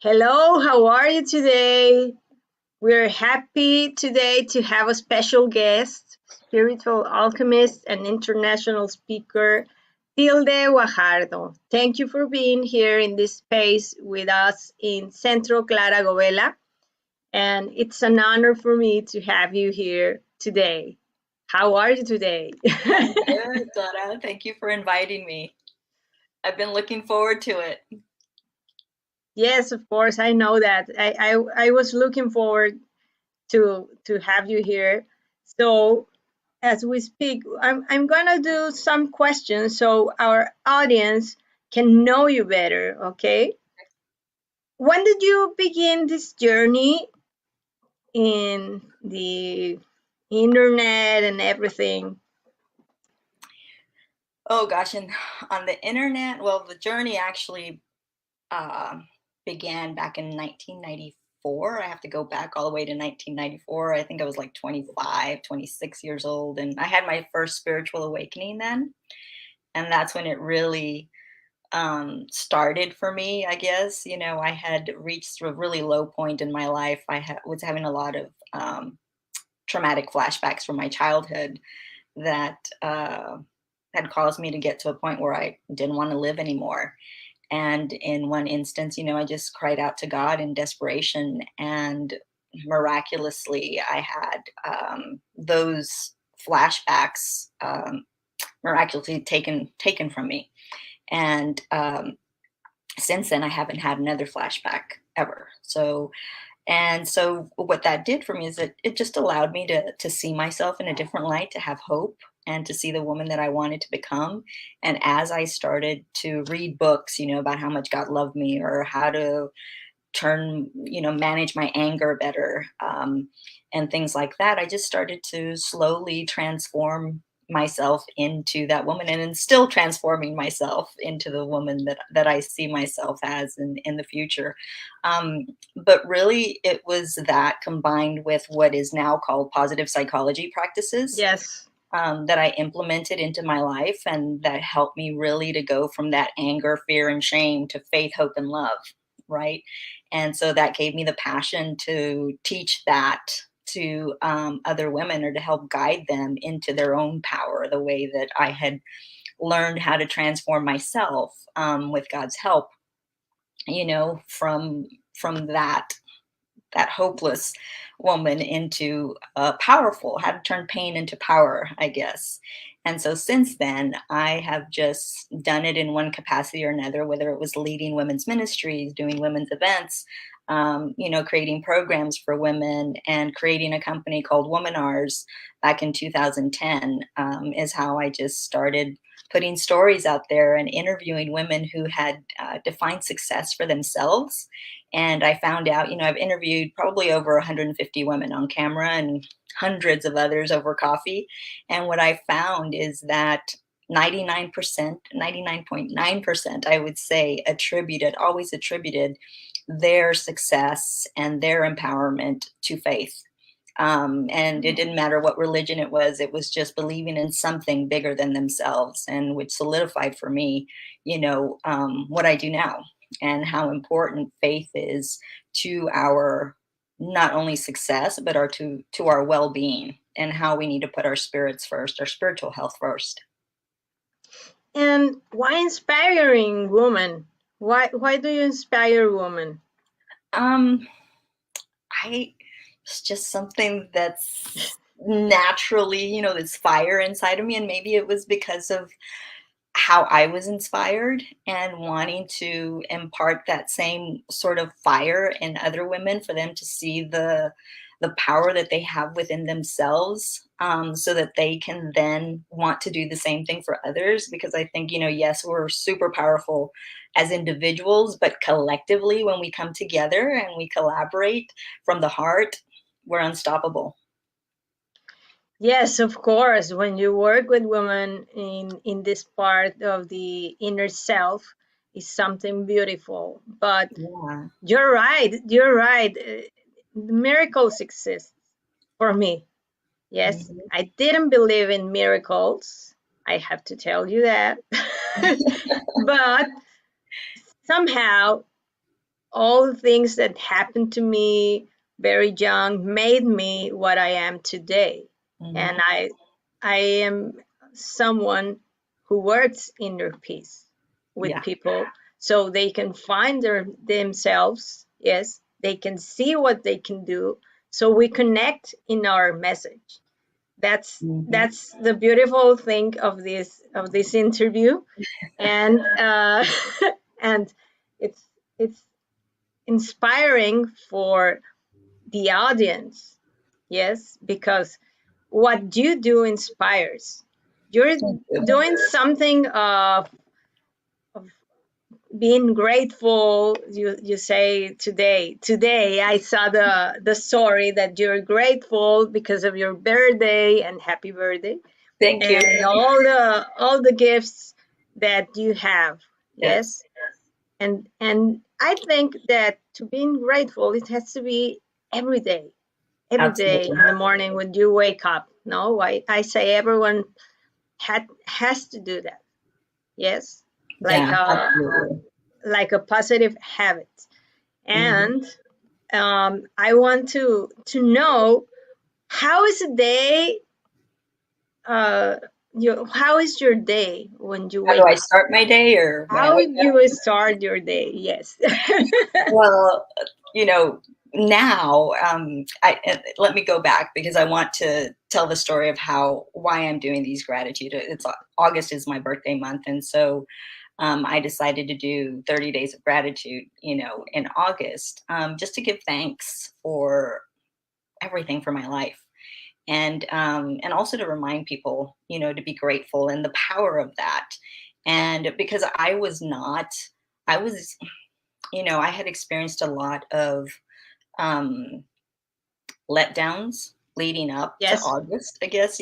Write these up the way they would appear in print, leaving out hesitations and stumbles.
Hello, how are you today? We're happy today to have a special guest, spiritual alchemist and international speaker, Tilde Guajardo. Thank you for being here in this space with us in Centro Clara Govela. And it's an honor for me to have you here today. How are you today? I'm good, Dora. Thank you for inviting me. I've been looking forward to it. Yes, of course, I know that. I was looking forward to have you here. So as we speak, I'm gonna do some questions so our audience can know you better, okay? When did you begin this journey in the internet and everything? Oh gosh, and on the internet, well, the journey actually uh, began back in 1994. I have to go back all the way to 1994. I think I was like 25, 26 years old, and I had my first spiritual awakening then. And that's when it really started for me, I guess. I had reached a really low point in my life. Was having a lot of traumatic flashbacks from my childhood that had caused me to get to a point where I didn't want to live anymore. And in one instance, I just cried out to God in desperation, and miraculously, I had those flashbacks miraculously taken from me. And since then, I haven't had another flashback ever. So what that did for me is that it just allowed me to see myself in a different light, to have hope, and to see the woman that I wanted to become. And as I started to read books, about how much God loved me, or how to manage my anger better, and things like that, I just started to slowly transform myself into that woman, and then still transforming myself into the woman that I see myself as in the future. But really, it was that combined with what is now called positive psychology practices, Yes. that I implemented into my life, and that helped me really to go from that anger, fear, and shame to faith, hope, and love, right? And so that gave me the passion to teach that to other women, or to help guide them into their own power, the way that I had learned how to transform myself, with God's help, from that hopeless woman into powerful, how to turn pain into power, I guess. And so since then, I have just done it in one capacity or another, whether it was leading women's ministries, doing women's events, creating programs for women, and creating a company called Womanars back in 2010, is how I just started putting stories out there and interviewing women who had defined success for themselves. And I found out, I've interviewed probably over 150 women on camera, and hundreds of others over coffee. And what I found is that 99%, 99.9%, I would say, always attributed their success and their empowerment to faith. And it didn't matter what religion it was just believing in something bigger than themselves, and which solidified for me, what I do now, and how important faith is to our not only success, but to our well-being, and how we need to put our spirits first, our spiritual health first. And why inspiring woman? Why do you inspire women? Um, I It's just something that's naturally, this fire inside of me. And maybe it was because of how I was inspired, and wanting to impart that same sort of fire in other women, for them to see the power that they have within themselves, so that they can then want to do the same thing for others. Because I think, yes, we're super powerful as individuals, but collectively, when we come together and we collaborate from the heart, we're unstoppable. Yes, of course. When you work with women in this part of the inner self, is something beautiful. But Yeah. you're right. You're right. Miracles exist for me. Yes, Mhm. I didn't believe in miracles. I have to tell you that. But somehow all the things that happened to me very young made me what I am today. And Mhm. I am someone who works inner peace with Yeah. people so they can find themselves. Yes, they can see what they can do. So we connect in our message. Mhm. That's the beautiful thing of this interview, and and it's it's inspiring for the audience. Yes, because what you do inspires. You're Thank you. doing something of being grateful. You say today I saw the story that you're grateful because of your birthday, and happy birthday, Thank you. and all the gifts that you have. Yes, Yes, and I think that to being grateful, it has to be every day, every day absolutely. in the morning when you wake up. No, I say everyone has to do that. Yes, like Yeah, a absolutely. positive habit. Mhm. And I want to know, how is a day, uh how is your day when you How do wake I up? start my day or when I How wake up? you start your day? Yes. Well, you know, now, let me go back because I want to tell the story of how why I'm doing these gratitude. August is my birthday month, and so I decided to do 30 days of gratitude, in August, just to give thanks for everything for my life. And also to remind people, to be grateful and the power of that. And because I was, I had experienced a lot of um, letdowns leading up to Yes. August, I guess,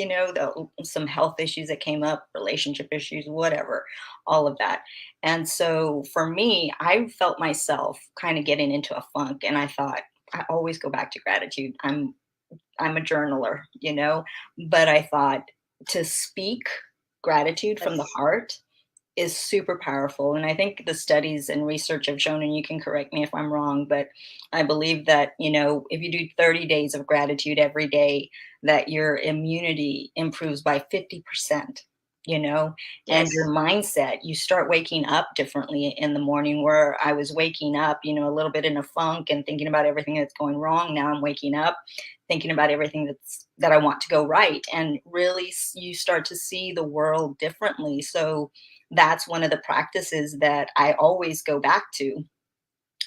some health issues that came up, relationship issues, whatever, all of that. And so for me, I felt myself kind of getting into a funk, and I thought, I always go back to gratitude. I'm a journaler, but I thought, to speak gratitude from the Yes. heart is super powerful. And I think the studies and research have shown, and you can correct me if I'm wrong, but I believe that, if you do 30 days of gratitude every day, that your immunity improves by 50%, and your Yes. mindset, you start waking up differently in the morning. Where I was waking up, a little bit in a funk and thinking about everything that's going wrong. Now I'm waking up thinking about everything that I want to go right. And really, you start to see the world differently. So that's one of the practices that I always go back to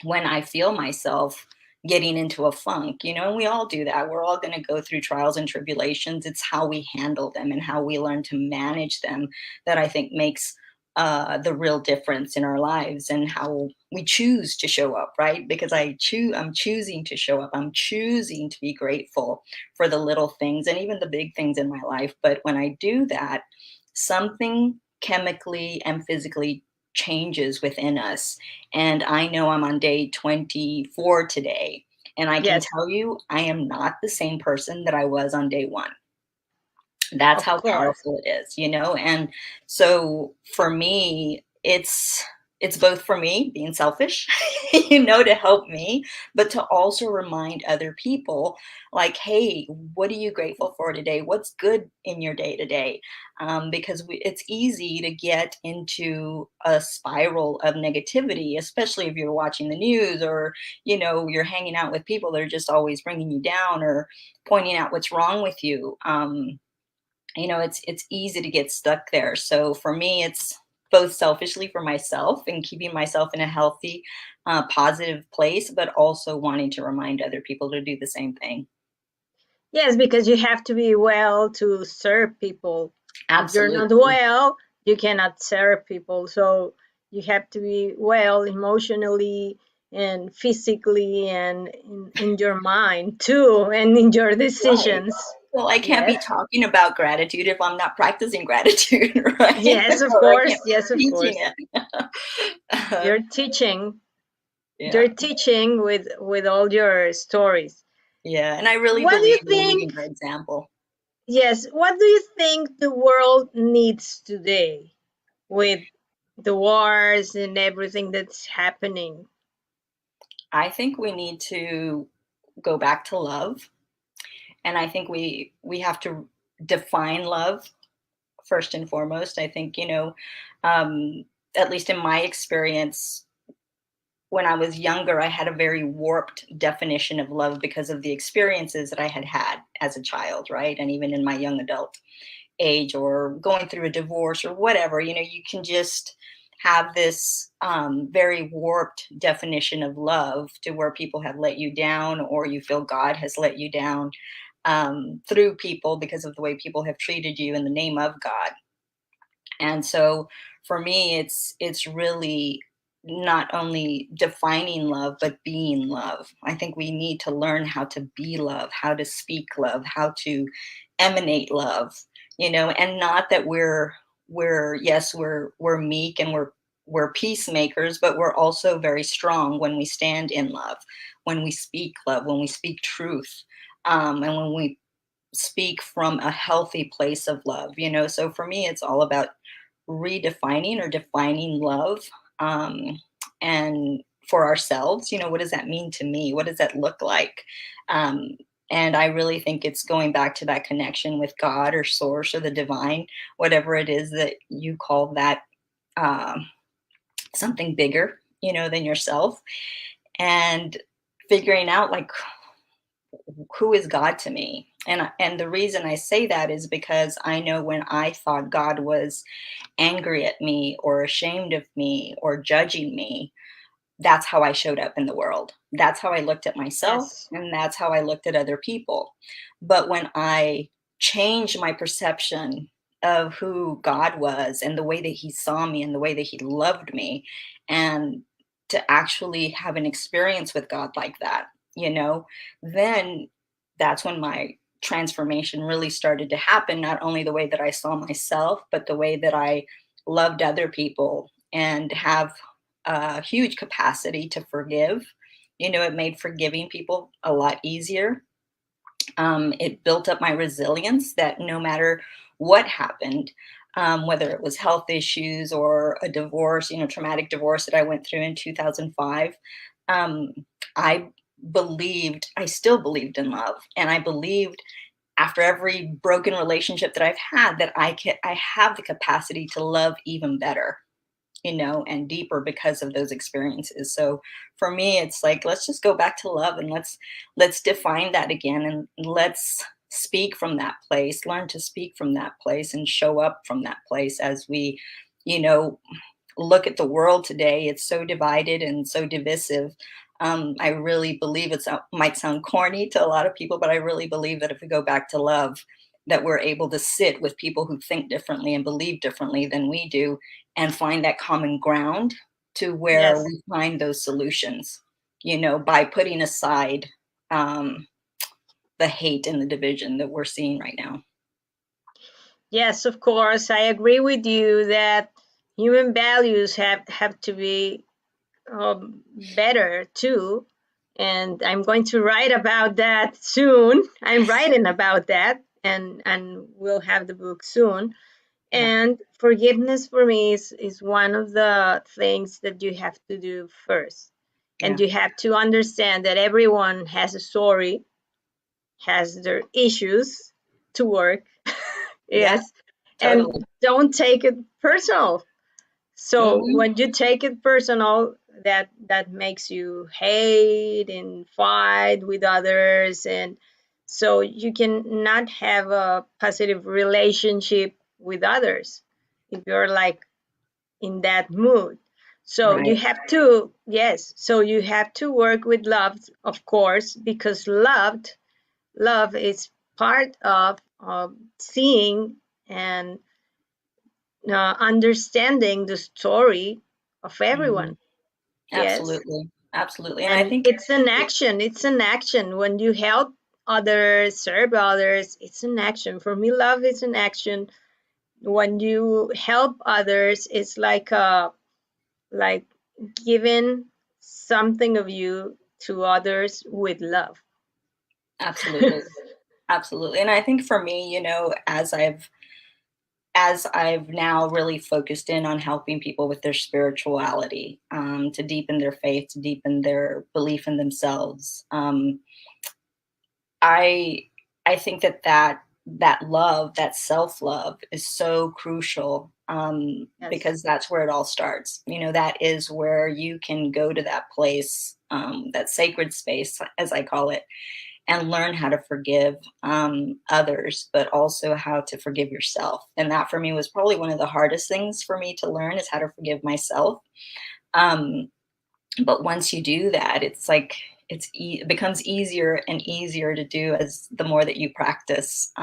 when I feel myself getting into a funk, and we all do that. We're all going to go through trials and tribulations. It's how we handle them and how we learn to manage them that I think makes the real difference in our lives, and how we choose to show up, right? Because I'm choosing to show up. I'm choosing to be grateful for the little things and even the big things in my life. But when I do that, something chemically and physically changes within us. And I know I'm on day 24 today. And I can Yes. tell you, I am not the same person that I was on day one. That's Of how course. powerful it is, and so for me, it's both for me being selfish, to help me, but to also remind other people, like, hey, what are you grateful for today? What's good in your day today? Because it's easy to get into a spiral of negativity, especially if you're watching the news, or you're hanging out with people that are just always bringing you down or pointing out what's wrong with you. It's easy to get stuck there. So for me, it's both selfishly for myself and keeping myself in a healthy, positive place, but also wanting to remind other people to do the same thing. Yes, because you have to be well to serve people. If you're not Absolutely. well, you cannot serve people. So you have to be well emotionally and physically, and in your mind too, and in your Right. decisions. Well, I can't be Yes. talking about gratitude if I'm not practicing gratitude, right? Yes, of Or I course. can't Yes, be of teaching course. it. You're teaching. Yeah. You're teaching with all your stories. Yeah. And I really What do you believe in think? leading by example. Yes, what do you think the world needs today with the wars and everything that's happening? I think we need to go back to love, and I think we have to define love first and foremost. I think, um, at least in my experience, when I was younger, I had a very warped definition of love because of the experiences that I had had as a child, right? And even in my young adult age, or going through a divorce or whatever, you can just have this very warped definition of love, to where people have let you down, or you feel God has let you down through people, because of the way people have treated you in the name of God. And so for me, it's really not only defining love, but being love. I think we need to learn how to be love, how to speak love, how to emanate love, and not that we're yes, we're meek, and we're peacemakers, but we're also very strong when we stand in love, when we speak love, when we speak truth, and when we speak from a healthy place of love. So for me, it's all about redefining or defining love, and for ourselves, what does that mean to me? What does that look like? um, and I really think it's going back to that connection with God or source or the divine, whatever it is that you call that, um, something bigger, than yourself, and figuring out, like, who is God to me? And the reason I say that is because I know when I thought God was angry at me, or ashamed of me, or judging me, that's how I showed up in the world. That's how I looked at myself, Yes. and that's how I looked at other people. But when I changed my perception of who God was, and the way that he saw me, and the way that he loved me, and to actually have an experience with God like that, then that's when my transformation really started to happen. Not only the way that I saw myself, but the way that I loved other people, and have a huge capacity to forgive. It made forgiving people a lot easier. It built up my resilience, that no matter what happened, whether it was health issues or a divorce, traumatic divorce that I went through in 2005, um, I I still believed in love. And I believed, after every broken relationship that I've had, that I have the capacity to love even better, and deeper, because of those experiences. So for me, it's like, let's just go back to love, and let's define that again, and let's speak from that place, learn to speak from that place, and show up from that place as we, you know, look at the world today. It's so divided and so divisive. I really believe it might sound corny to a lot of people, but I really believe that if we go back to love, that we're able to sit with people who think differently and believe differently than we do, and find that common ground, to where Yes. we find those solutions, by putting aside um, the hate and the division that we're seeing right now. Yes, of course. I agree with you that human values have to be better too. And I'm going to write about that soon. I'm writing about that, and we'll have the book soon. Yeah. And forgiveness for me is one of the things that you have to do first. And Yeah. you have to understand that everyone has a story, has their issues to work. Yeah. Yes. And Totally. don't take it personal. So Hmm. when you take it personal, that makes you hate and fight with others, and so you can not have a positive relationship with others if you're like in that mood. So you Right. have to, yes, so you have to work with love, of course, because love is part of seeing and understanding the story of Hmm. everyone. Yes. Absolutely. Absolutely. And I And think, it's an action. It's an action. When you help others, serve others, it's an action. For me, love is an action. When you help others, it's like giving something of you to others with love. absolutely. Absolutely. And I think for me, as as I've now really focused in on helping people with their spirituality, to deepen their faith, to deepen their belief in themselves, I I think that love, that self love, is so crucial, Yes. because that's where it all starts. You know, that is where you can go to that place, that sacred space, as I call it, and learn how to forgive, others, but also how to forgive yourself. And that for me was probably one of the hardest things for me to learn, is how to forgive myself. Um, but once you do that, it's like it becomes easier and easier to do as the more that you practice,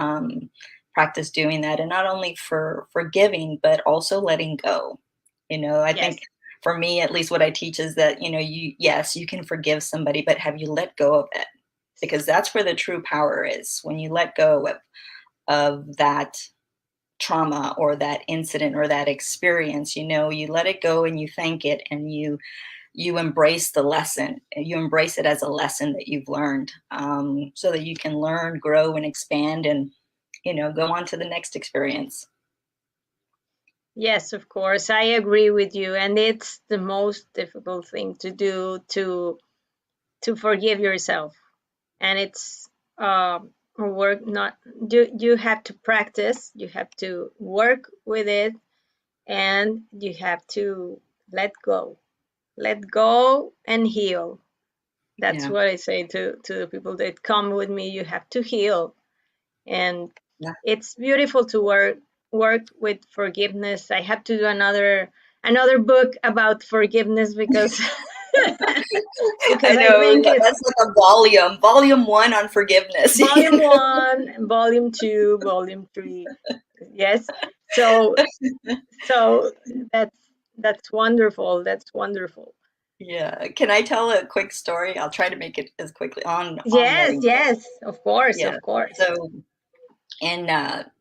practice doing that, and not only for forgiving, but also letting go. You know, I think Yes. for me, at least, what I teach is that, you know, you yes, you can forgive somebody, but have you let go of it? Because that's where the true power is, when you let go of that trauma or that incident or that experience. You know, you let it go and you thank it, and you embrace the lesson. You embrace it as a lesson that you've learned, so that you can learn, grow, and expand, and, you know, go on to the next experience. Yes, of course. I agree with you. And it's the most difficult thing to do, to forgive yourself. And it's a work, not you have to practice, you have to work with it, and you have to let go. Let go and heal. That's Yeah, what I say to the people that come with me. You have to heal. And yeah. it's beautiful to work with forgiveness. I have to do another book about forgiveness, because I because I know, think it's that's like a volume one on forgiveness. You volume know? 1, volume 2, volume 3. Yes. So so that's that's wonderful. That's wonderful. Yeah. Can I tell a quick story? I'll try to make it as quickly on Yes, letting go. yes, of course, Yeah. of course. So in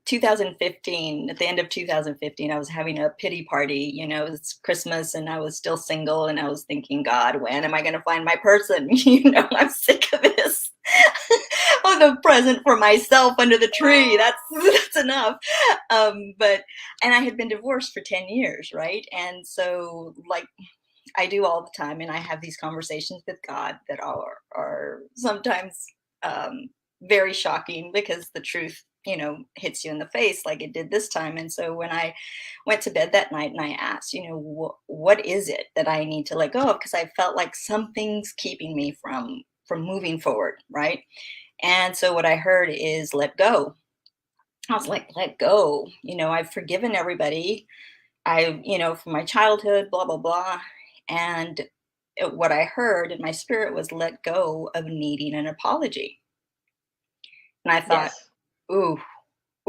2015, at the end of 2015, I was having a pity party. You know, it's Christmas and I was still single, and I was thinking, God, when am I going to find my person? You know, I'm sick of this. With a present for myself under the tree. That's enough. But and I had been divorced for 10 years, right? And so, like I do all the time, and I have these conversations with God that are sometimes, very shocking, because the truth, you know, hits you in the face like it did this time. And so when I went to bed that night and I asked, you know, what is it that I need to let go of? Because I felt like something's keeping me from moving forward, right? And so what I heard is let go. I was like, let go. You know, I've forgiven everybody. You know, from my childhood, blah, blah, blah. And what I heard in my spirit was let go of needing an apology. And I thought, Yes. ooh,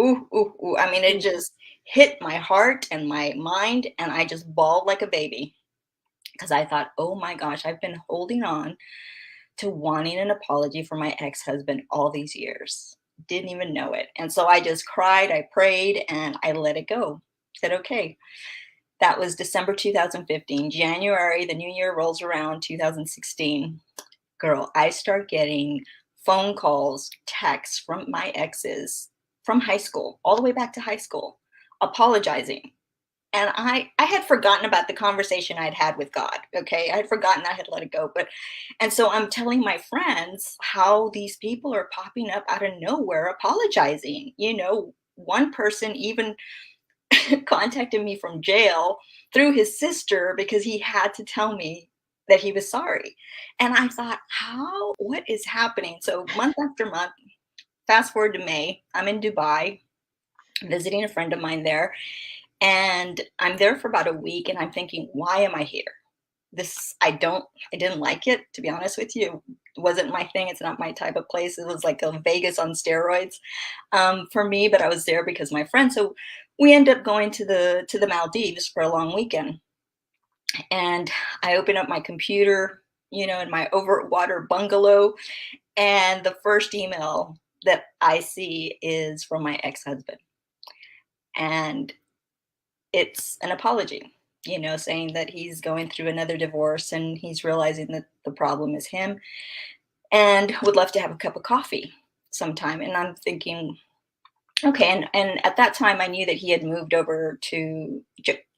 ooh, ooh, ooh. I mean, it Oof. just hit my heart and my mind, and I just bawled like a baby, because I thought, oh my gosh, I've been holding on to wanting an apology for my ex husband all these years. Didn't even know it. And so I just cried, I prayed, and I let it go. Said, okay. That was December 2015. January, the new year rolls around, 2016. Girl, I start getting phone calls, texts from my exes from high school, all the way back to high school, apologizing. And I had forgotten about the conversation I'd had with God. Okay. I had forgotten, I had let it go. And so I'm telling my friends how these people are popping up out of nowhere apologizing. You know, one person even contacted me from jail through his sister, because he had to tell me that he was sorry. And I thought, how? What is happening? So month after month, fast forward to May, I'm in Dubai visiting a friend of mine there. And I'm there for about a week, and I'm thinking, why am I here? This, I didn't like it, to be honest with you. It wasn't my thing. It's not my type of place. It was like a Vegas on steroids, for me. But I was there because my friend. So we end up going to the Maldives for a long weekend. And I open up my computer, you know, in my overwater bungalow, and the first email that I see is from my ex-husband, and it's an apology, you know, saying that he's going through another divorce and he's realizing that the problem is him, and would love to have a cup of coffee sometime. And I'm thinking, Okay, and at that time, I knew that he had moved over to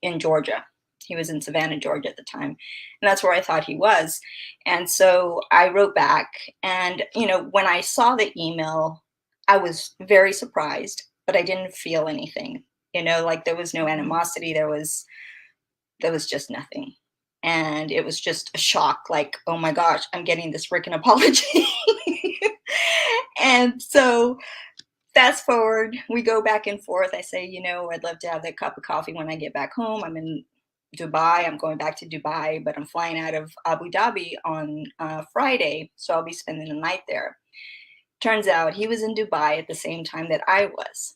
in Georgia. He was in Savannah, Georgia at the time, and that's where I thought he was. And so I wrote back, and when I saw the email, I was very surprised, but I didn't feel anything. Like there was no Mhm. animosity. There was just nothing, and it was just a shock. Like, oh my gosh, I'm getting this freaking apology. And so fast forward, we go back and forth. I say, I'd love to have that cup of coffee when I get back home. I'm in Dubai. I'm going back to Dubai, but I'm flying out of Abu Dhabi on Friday. So I'll be spending the night there. Turns out he was in Dubai at the same time that I was.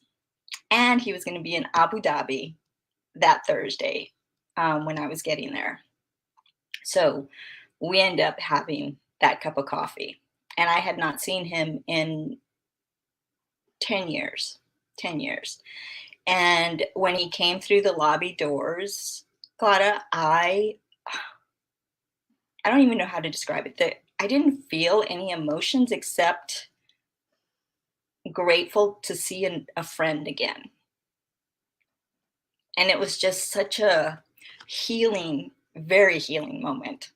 And he was going to be in Abu Dhabi that Thursday when I was getting there. So we end up having that cup of coffee. And I had not seen him in 10 years. 10 years. And when he came through the lobby doors, Clara, I don't even know how to describe it. That I didn't feel any emotions except grateful to see a friend again. And it was just such a healing, very healing moment.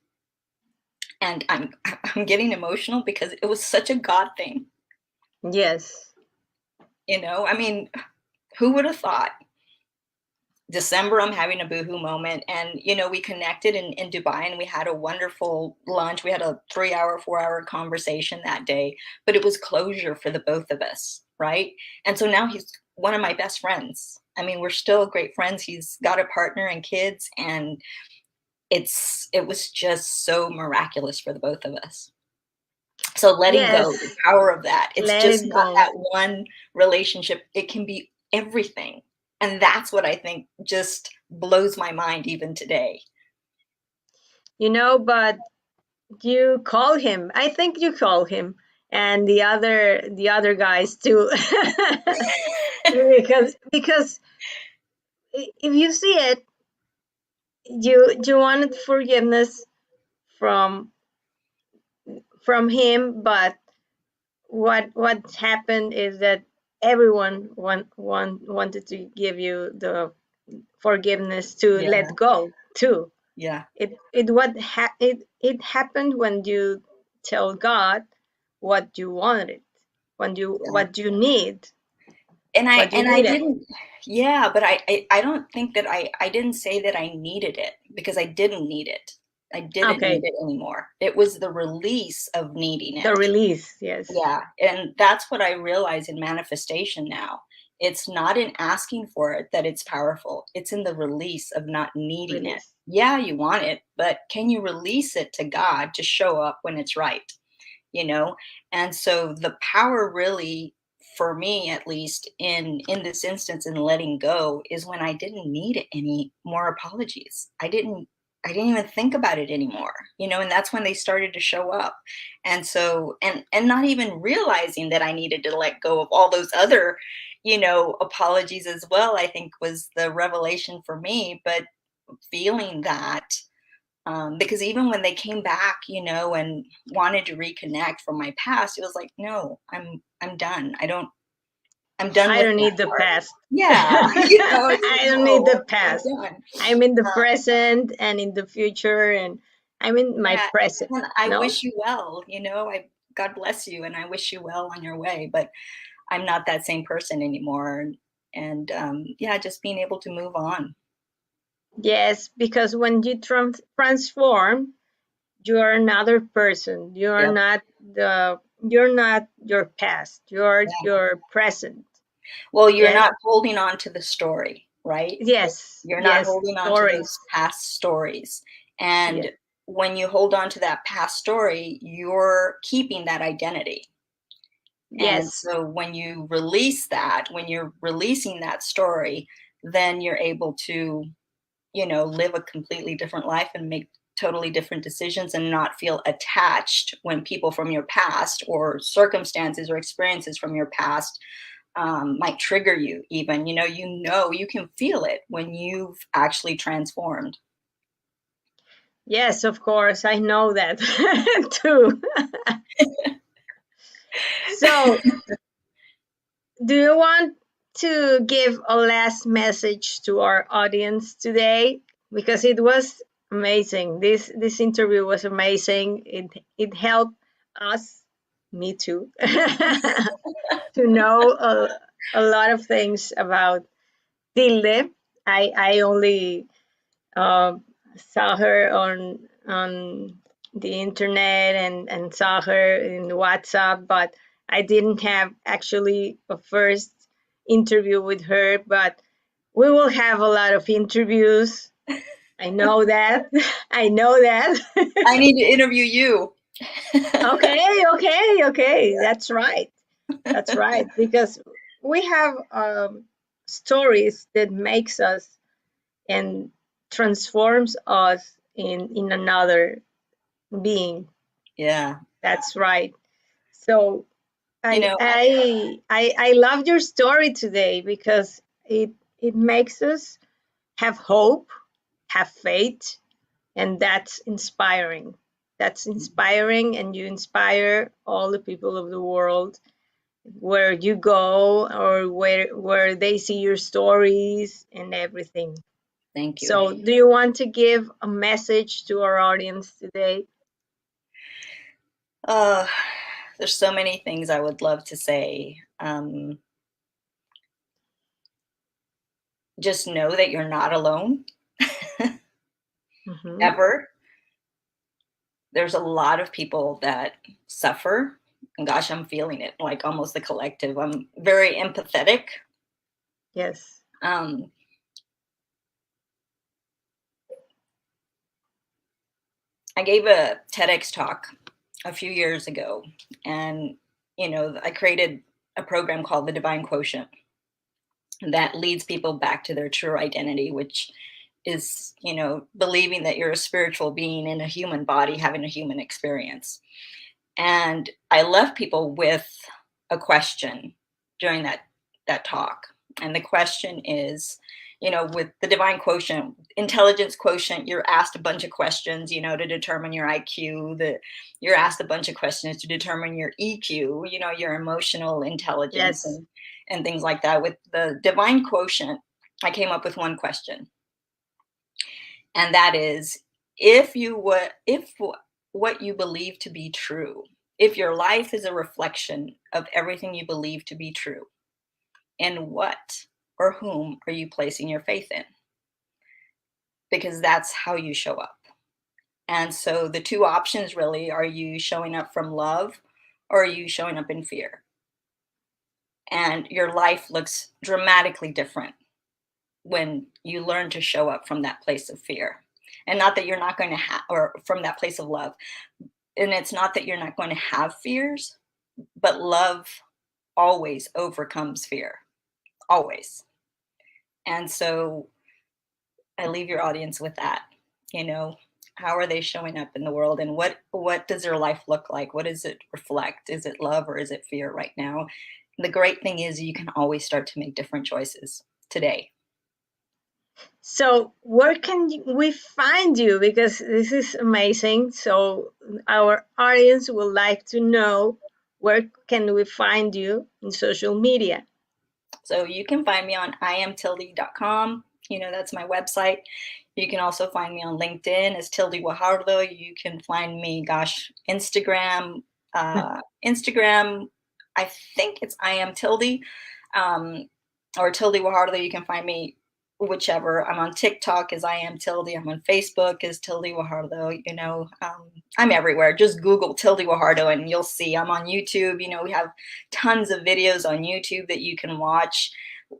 And I'm getting emotional because it was such a God thing. Yes. I mean, who would have thought? December, I'm having a boohoo moment. And, we connected in Dubai and we had a wonderful lunch. We had a 3-hour, 4-hour conversation that day, but it was closure for the both of us. Right. And so now he's one of my best friends. I mean, we're still great friends. He's got a partner and kids. And it was just so miraculous for the both of us. So letting go, the Yes. power of that. It's Let just it not go. that one relationship. It can be everything. And that's what I think just blows my mind even today. But you call him. I think you call him, and the other guys too, because if you see it, you wanted forgiveness from from him, but what happened is that everyone wanted to give you the forgiveness to Yeah, let go too. yeah, It happened when you tell God what you wanted, yeah. what you need, And I what you and I needed. didn't, yeah, but I don't think that I didn't say that I needed it because I didn't need it. I didn't need Okay, it anymore. It was the release of needing the it. release. Yes, Yeah, and that's what I realize in manifestation now. It's not in asking for it that it's powerful. It's in the release of not needing it. release. Yeah, you want it, but can you release it to God to show up when it's right? You know? And so the power really, for me at least, in this instance in letting go is when I didn't need any more apologies. I didn't even think about it anymore, and that's when they started to show up. And so, and not even realizing that I needed to let go of all those other, apologies as well, I think was the revelation for me. But feeling that, because even when they came back, and wanted to reconnect from my past, it was like, no, I'm done. I'm done I with don't that need the part. past. Yeah, it's like, I don't need no, the I'm past. done. I'm in the Uh, present and in the future, and I'm in my yeah, present. and I No. wish you well. I God bless you, and I wish you well on your way. But I'm not that same person anymore, and yeah, just being able to move on. Yes, because when you transform, you are another person. Yep. You're not your past. You're Yeah. your present. Well, you're Yes. not holding on to the story, right? Yes. You're not Yes. holding on to Stories. those past stories. Yes. And when you hold on to that past story, you're keeping that identity. And Yes. so when you release that, when you're releasing that story, then you're able to, live a completely different life and make totally different decisions and not feel attached when people from your past or circumstances or experiences from your past might trigger you even. You can feel it when you've actually transformed. Yes, of course. I know that too. So, do you want? to give a last message to our audience today because it was amazing. This interview was amazing. It helped us, me too, to know a lot of things about Tilde. I only uh, saw her on the internet and saw her in WhatsApp, but I didn't have actually a first interview with her. But we will have a lot of interviews. I know that. I know that. I need to interview you. Okay. That's right. That's right. Because we have stories that makes us and transforms us in another being. Yeah. That's right. So You I know, I I love your story today because it makes us have hope, have faith, and that's inspiring. That's inspiring, and you inspire all the people of the world where you go or where they see your stories and everything. thank you. So, do you want to give a message to our audience today? Uh, there's so many things I would love to say. Just know that you're not alone Hmm. ever. There's a lot of people that suffer. And gosh, I'm feeling it like almost the collective. I'm very empathetic. Yes. Um, I gave a TEDx talk a few years ago, and I created a program called the Divine Quotient that leads people back to their true identity, which is, believing that you're a spiritual being in a human body having a human experience. And I left people with a question during that talk. And the question is, with the divine quotient, intelligence quotient, you're asked a bunch of questions, to determine your IQ, that you're asked a bunch of questions to determine your EQ, your emotional intelligence Yes. and things like that. With the divine quotient, I came up with one question. And that is, if what you believe to be true, if your life is a reflection of everything you believe to be true, in what or whom are you placing your faith in? Because that's how you show up. And so the two options really are: you showing up from love, or are you showing up in fear? And your life looks dramatically different when you learn to show up from that place of fear. And not that you're not going to have, or from that place of love. And it's not that you're not going to have fears, but love always overcomes fear, always. And so I leave your audience with that. You know, how are they showing up in the world, and what does their life look like? What does it reflect? Is it love or is it fear right now? The great thing is you can always start to make different choices today. So, where can we find you? Because this is amazing. So, our audience would like to know where can we find you in social media? So you can find me on iamtilde.com. That's my website. You can also find me on LinkedIn as Tilde Guajardo. You can find me, Instagram. Instagram, I think it's I am Tilde, um, or Tilde Guajardo. You can find me whichever. I'm on TikTok as I am Tilde. I'm on Facebook as Tilde Guajardo. I'm everywhere. Just Google Tilde Guajardo and you'll see. I'm on YouTube. We have tons of videos on YouTube that you can watch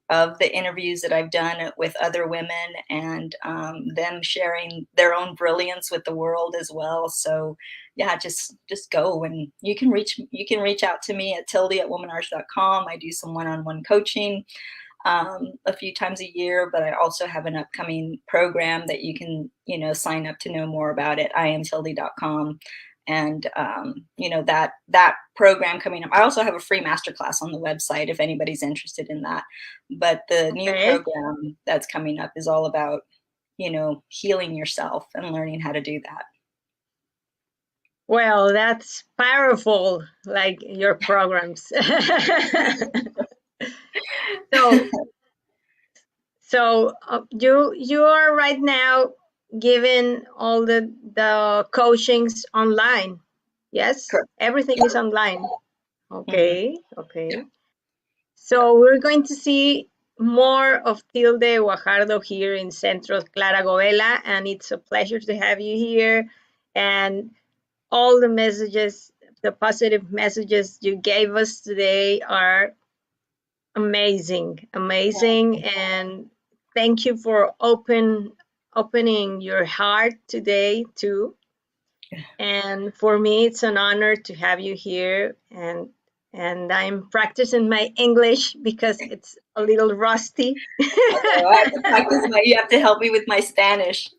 of the interviews that I've done with other women, and them sharing their own brilliance with the world as well. So yeah, just go, and you can reach out to me at tilde@womanarch.com. I do some one-on-one coaching a few times a year, but I also have an upcoming program that you can sign up to know more about at iamtilde.com. And that program coming up, I also have a free masterclass on the website if anybody's interested in that. But the new Okay. program that's coming up is all about healing yourself and learning how to do that. Well, that's powerful, like your programs. So, So, you are right now giving all the coachings online. Yes, Correct. everything Yeah. is online. Mhm. Okay, okay. So we're going to see more of Tilde Guajardo here in Centro Clara Govela, and it's a pleasure to have you here. And all the messages, the positive messages you gave us today are amazing, amazing. And thank you for opening your heart today too. And for me, it's an honor to have you here. And I'm practicing my English because it's a little rusty. Oh, I have to practice my. You have to help me with my Spanish.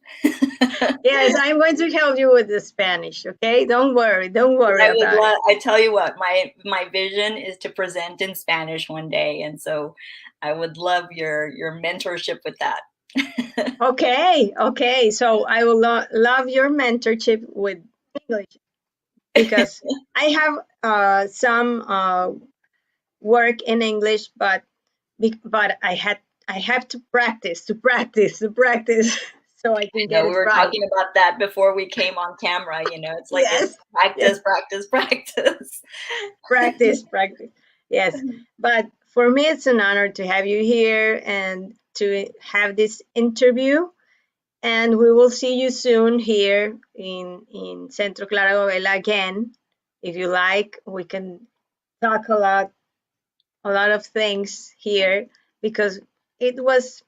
Yes, I'm going to help you with the Spanish. Okay, don't worry I would about it. love. I tell you what, my vision is to present in Spanish one day, and so I would love your mentorship with that. Okay, okay. So I will love your mentorship with English because I have some work in English, but I have to practice so I can No, get we it were right. talking about that before we came on camera. It's like it's Yes, yes, practice, practice, practice. practice. Yes, but for me, it's an honor to have you here and to have this interview. And we will see you soon here in Centro Clara Govela again. If you like, we can talk a lot of things here because it was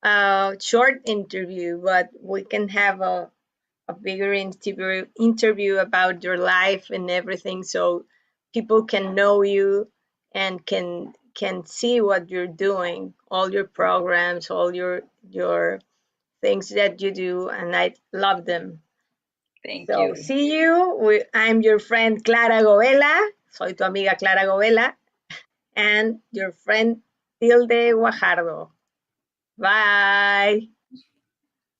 a short interview, but we can have a bigger interview about your life and everything so people can know you and can see what you're doing, all your programs, all your things that you do, and I love them. Thank So you. see you. I'm your friend Clara Govela. Soy tu amiga Clara Govela and your friend Tilde Guajardo. Bye.